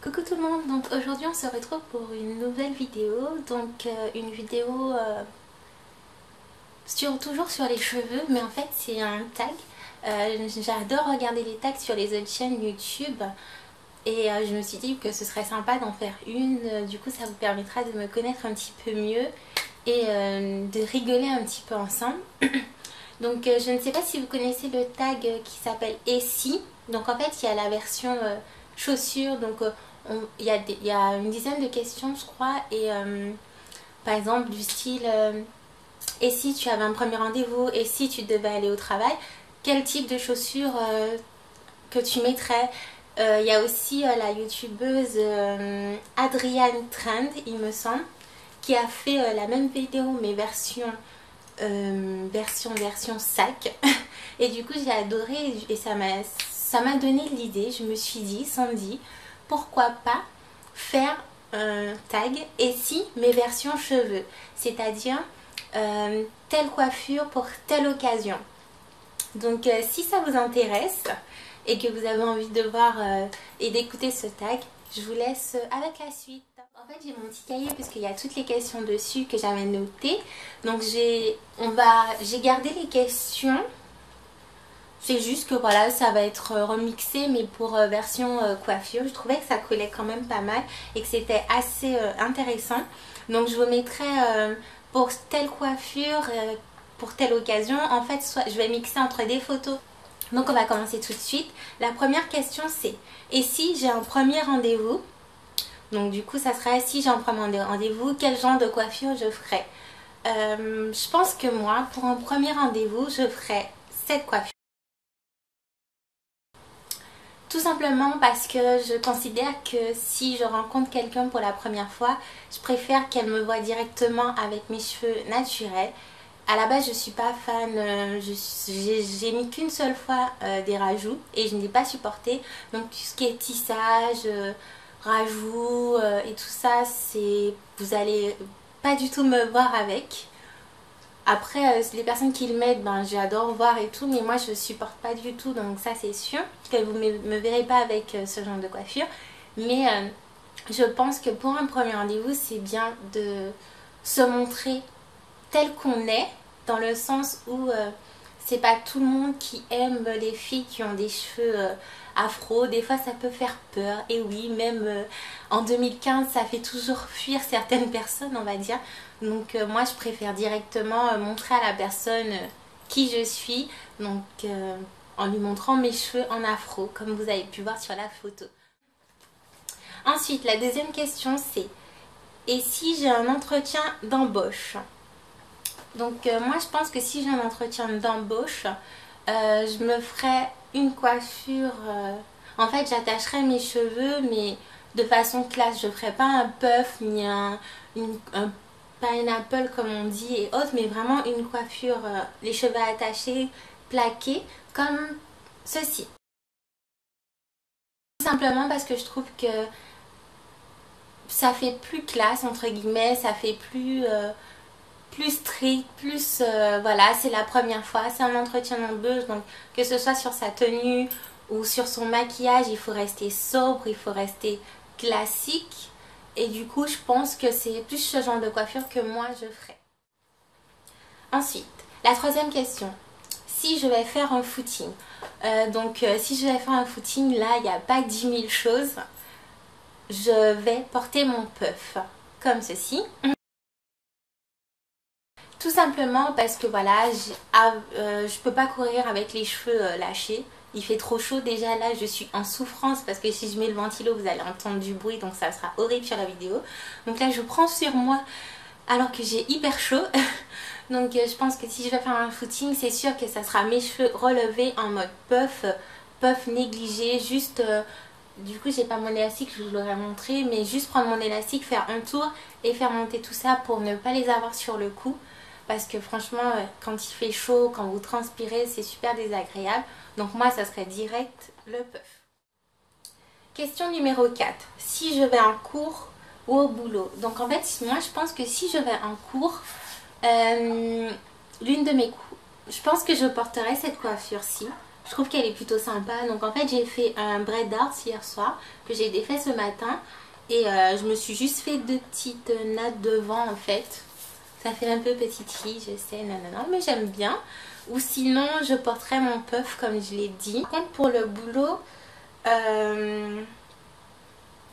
Coucou tout le monde, donc aujourd'hui on se retrouve pour une nouvelle vidéo, une vidéo toujours sur les cheveux, mais en fait c'est un tag. J'adore regarder les tags sur les autres chaînes YouTube et je me suis dit que ce serait sympa d'en faire une, du coup ça vous permettra de me connaître un petit peu mieux et de rigoler un petit peu ensemble. Donc je ne sais pas si vous connaissez le tag qui s'appelle Et si. Donc en fait il y a la version chaussures, donc il y a une dizaine de questions je crois, et par exemple du style et si tu avais un premier rendez-vous, et si tu devais aller au travail, quel type de chaussures que tu mettrais. Il y a aussi la youtubeuse Adrienne Trend, il me semble, qui a fait la même vidéo mais version sac. Et du coup j'ai adoré et ça m'a donné l'idée. Je me suis dit, Sandy, pourquoi pas faire un tag et si mes versions cheveux, c'est-à-dire telle coiffure pour telle occasion. Donc si ça vous intéresse et que vous avez envie de voir et d'écouter ce tag, je vous laisse avec la suite. En fait j'ai mon petit cahier puisqu'il y a toutes les questions dessus que j'avais notées. Donc j'ai gardé les questions. C'est juste que voilà, ça va être remixé mais pour version coiffure. Je trouvais que ça collait quand même pas mal et que c'était assez intéressant. Donc je vous mettrai pour telle coiffure, pour telle occasion. En fait, je vais mixer entre des photos. Donc on va commencer tout de suite. La première question c'est: et si j'ai un premier rendez-vous? Donc du coup ça sera: si j'ai un premier rendez-vous, quel genre de coiffure je ferai? Je pense que moi, pour un premier rendez-vous, je ferai cette coiffure. Tout simplement parce que je considère que si je rencontre quelqu'un pour la première fois, je préfère qu'elle me voie directement avec mes cheveux naturels. À la base je suis pas fan, j'ai mis qu'une seule fois des rajouts et je n'ai pas supporté. Donc tout ce qui est tissage, rajouts et tout ça, vous allez pas du tout me voir avec. Après les personnes qui le mettent, ben, j'adore voir et tout, mais moi je supporte pas du tout, donc ça c'est sûr que vous me verrez pas avec ce genre de coiffure. Mais je pense que pour un premier rendez-vous c'est bien de se montrer tel qu'on est, dans le sens où c'est pas tout le monde qui aime les filles qui ont des cheveux afro. Des fois ça peut faire peur, et oui, même en 2015 ça fait toujours fuir certaines personnes, on va dire. Donc moi je préfère directement montrer à la personne qui je suis, donc en lui montrant mes cheveux en afro comme vous avez pu voir sur la photo. Ensuite la deuxième question c'est: et si j'ai un entretien d'embauche? Donc moi je pense que si j'ai un entretien d'embauche, je me ferai une coiffure, en fait j'attacherai mes cheveux mais de façon classe. Je ferai pas un puff ni un pineapple comme on dit et autres, mais vraiment une coiffure, les cheveux attachés, plaqués comme ceci. Tout simplement parce que je trouve que ça fait plus classe entre guillemets, ça fait plus strict, plus voilà, c'est la première fois, c'est un entretien d'embauche, donc que ce soit sur sa tenue ou sur son maquillage, il faut rester sobre, il faut rester classique. Et du coup je pense que c'est plus ce genre de coiffure que moi je ferai. Ensuite la troisième question: si je vais faire un footing, si je vais faire un footing, là il n'y a pas 10 000 choses. Je vais porter mon puff comme ceci. Tout simplement parce que voilà, je peux pas courir avec les cheveux lâchés. Il fait trop chaud déjà, là je suis en souffrance parce que si je mets le ventilo vous allez entendre du bruit, donc ça sera horrible sur la vidéo. Donc là je prends sur moi alors que j'ai hyper chaud. Donc je pense que si je vais faire un footing, c'est sûr que ça sera mes cheveux relevés en mode puff négligé, juste... du coup j'ai pas mon élastique, je vous l'aurais montré, mais juste prendre mon élastique, faire un tour et faire monter tout ça pour ne pas les avoir sur le cou. Parce que franchement quand il fait chaud, quand vous transpirez, c'est super désagréable. Donc moi ça serait direct le puff. Question numéro 4. Si je vais en cours ou au boulot? Donc en fait moi je pense que si je vais en cours, je pense que je porterai cette coiffure-ci. Je trouve qu'elle est plutôt sympa. Donc en fait j'ai fait un braid d'art hier soir que j'ai défait ce matin. Et je me suis juste fait 2 petites nattes devant en fait. Ça fait un peu petite fille, je sais, nanana, mais j'aime bien. Ou sinon je porterai mon puff comme je l'ai dit. Par contre pour le boulot,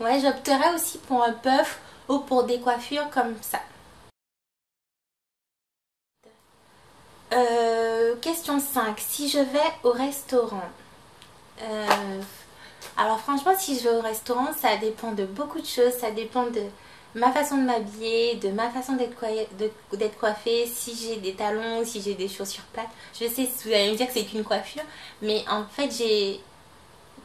ouais, j'opterais aussi pour un puff ou pour des coiffures comme ça. Question 5. Si je vais au restaurant. Alors franchement, si je vais au restaurant, ça dépend de beaucoup de choses. Ça dépend de ma façon de m'habiller, de ma façon d'être coiffée, si j'ai des talons, si j'ai des chaussures plates. Je sais, vous allez me dire que c'est qu'une coiffure, mais en fait,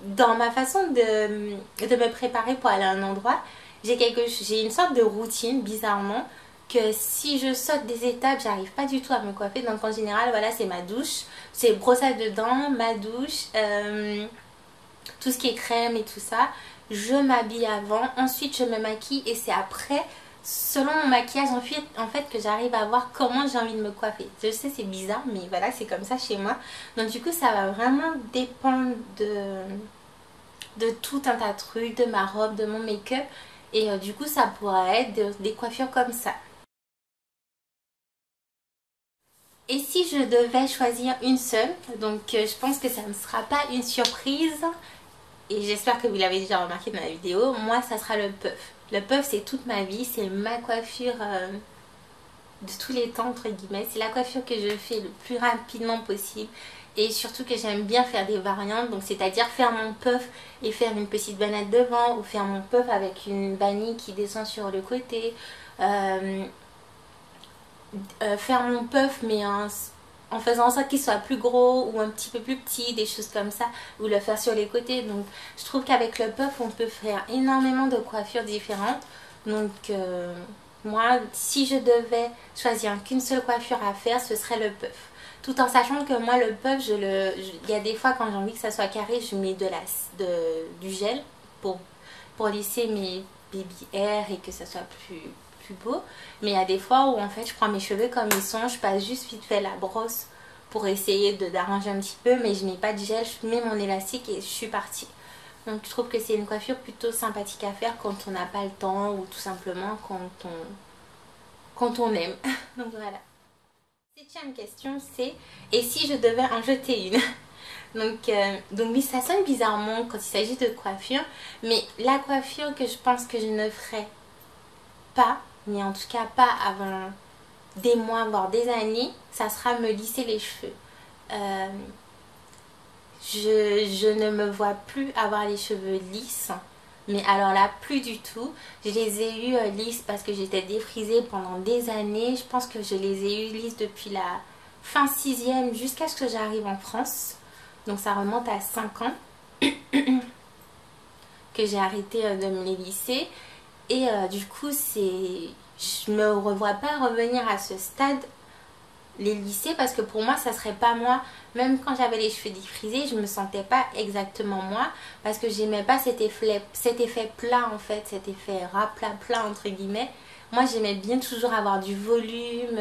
dans ma façon de me préparer pour aller à un endroit, j'ai une sorte de routine, bizarrement, que si je saute des étapes, j'arrive pas du tout à me coiffer. Donc en général, voilà, c'est ma douche, c'est brossage de dents, ma douche, tout ce qui est crème et tout ça. Je m'habille avant, ensuite je me maquille et c'est après, selon mon maquillage en fait que j'arrive à voir comment j'ai envie de me coiffer. Je sais, c'est bizarre, mais voilà, c'est comme ça chez moi. Donc du coup, ça va vraiment dépendre de tout un tas de trucs, de ma robe, de mon make-up. Et du coup, ça pourrait être des coiffures comme ça. Et si je devais choisir une seule, donc je pense que ça ne sera pas une surprise, et j'espère que vous l'avez déjà remarqué dans la vidéo, moi ça sera le puff. Le puff c'est toute ma vie, c'est ma coiffure de tous les temps entre guillemets. C'est la coiffure que je fais le plus rapidement possible et surtout que j'aime bien faire des variantes, donc c'est-à-dire faire mon puff et faire une petite banane devant ou faire mon puff avec une vanille qui descend sur le côté. Faire mon puff mais en faisant en sorte qu'il soit plus gros ou un petit peu plus petit, des choses comme ça, ou le faire sur les côtés. Donc je trouve qu'avec le puff on peut faire énormément de coiffures différentes. Donc moi, si je devais choisir qu'une seule coiffure à faire, ce serait le puff. Tout en sachant que moi le puff, il y a des fois quand j'ai envie que ça soit carré, je mets du gel pour lisser mes baby hair et que ça soit plus beau. Mais il y a des fois où en fait je prends mes cheveux comme ils sont, je passe juste vite fait la brosse pour essayer d'arranger un petit peu, mais je mets pas de gel, je mets mon élastique et je suis partie. Donc je trouve que c'est une coiffure plutôt sympathique à faire quand on n'a pas le temps ou tout simplement quand on aime. Donc voilà. 7e question, c'est et si je devais en jeter une? Donc oui, ça sonne bizarrement quand il s'agit de coiffure, mais la coiffure que je pense que je ne ferais pas, mais en tout cas pas avant des mois voire des années, ça sera me lisser les cheveux. Je ne me vois plus avoir les cheveux lisses, mais alors là plus du tout. Je les ai eu lisses parce que j'étais défrisée pendant des années. Je pense que je les ai eu lisses depuis la fin 6e jusqu'à ce que j'arrive en France. Donc ça remonte à 5 ans que j'ai arrêté de me les lisser. Et du coup, je me revois pas revenir à ce stade les lisser parce que pour moi, ça serait pas moi. Même quand j'avais les cheveux défrisés, je me sentais pas exactement moi parce que j'aimais pas cet effet plat en fait, cet effet ras plat entre guillemets. Moi, j'aimais bien toujours avoir du volume,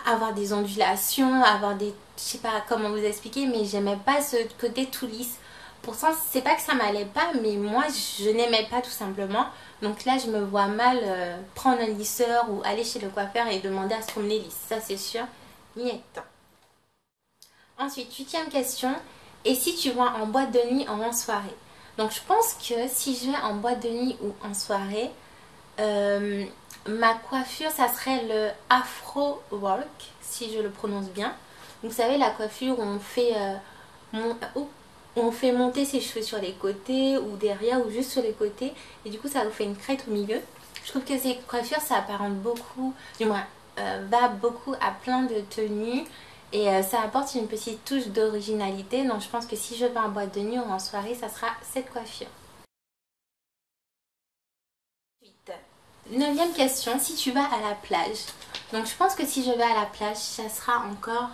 avoir des ondulations, avoir des... Je sais pas comment vous expliquer, mais j'aimais pas ce côté tout lisse. Pourtant, c'est pas que ça m'allait pas, mais moi, je n'aimais pas tout simplement. Donc là, je me vois mal prendre un lisseur ou aller chez le coiffeur et demander à ce qu'on me les lisse. Ça, c'est sûr. Niet. Ensuite, 8e question. Et si tu vas en boîte de nuit ou en soirée? Donc, je pense que si je vais en boîte de nuit ou en soirée, ma coiffure, ça serait le Afro Walk, si je le prononce bien. Vous savez, la coiffure où on fait monter ses cheveux sur les côtés ou derrière ou juste sur les côtés et du coup ça vous fait une crête au milieu. Je trouve que ces coiffures ça apparente beaucoup, du moins va beaucoup à plein de tenues et ça apporte une petite touche d'originalité. Donc je pense que si je vais en boîte de nuit ou en soirée, ça sera cette coiffure. 9e question, si tu vas à la plage. Donc je pense que si je vais à la plage, ça sera encore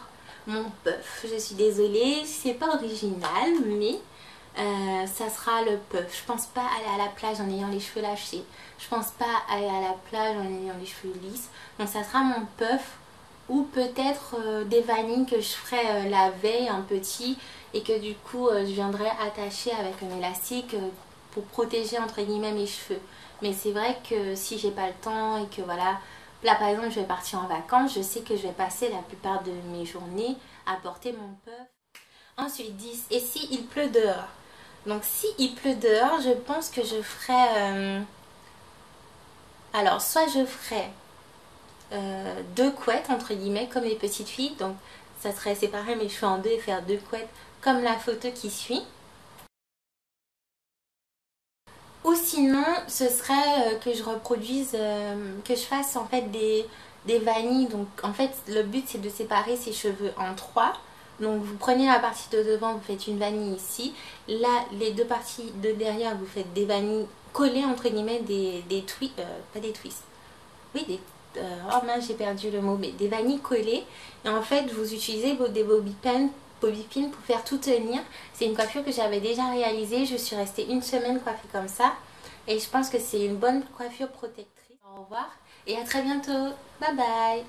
mon puff. Je suis désolée, c'est pas original, mais ça sera le puff. Je pense pas aller à la plage en ayant les cheveux lâchés. Je pense pas aller à la plage en ayant les cheveux lisses. Donc ça sera mon puff ou peut-être des vanilles que je ferai la veille un petit et que du coup je viendrai attacher avec un élastique pour protéger entre guillemets mes cheveux. Mais c'est vrai que si j'ai pas le temps et que voilà, là par exemple je vais partir en vacances, je sais que je vais passer la plupart de mes journées à porter mon puff. Ensuite 10, et si il pleut dehors? Donc si il pleut dehors, je pense que je ferai... alors soit je ferai deux couettes entre guillemets comme les petites filles, donc ça serait séparer mes cheveux en deux et faire deux couettes comme la photo qui suit. Ou sinon ce serait que je reproduise, que je fasse en fait des vanilles. Donc en fait le but c'est de séparer ses cheveux en trois. Donc vous prenez la partie de devant, vous faites une vanille ici. Là les deux parties de derrière vous faites des vanilles collées entre guillemets, des twists, pas des twists, oui des... oh mince j'ai perdu le mot, mais des vanilles collées. Et en fait vous utilisez des bobby pins pour faire tout tenir. C'est une coiffure que j'avais déjà réalisée, je suis restée une semaine coiffée comme ça. Et je pense que c'est une bonne coiffure protectrice. Au revoir et à très bientôt. Bye bye.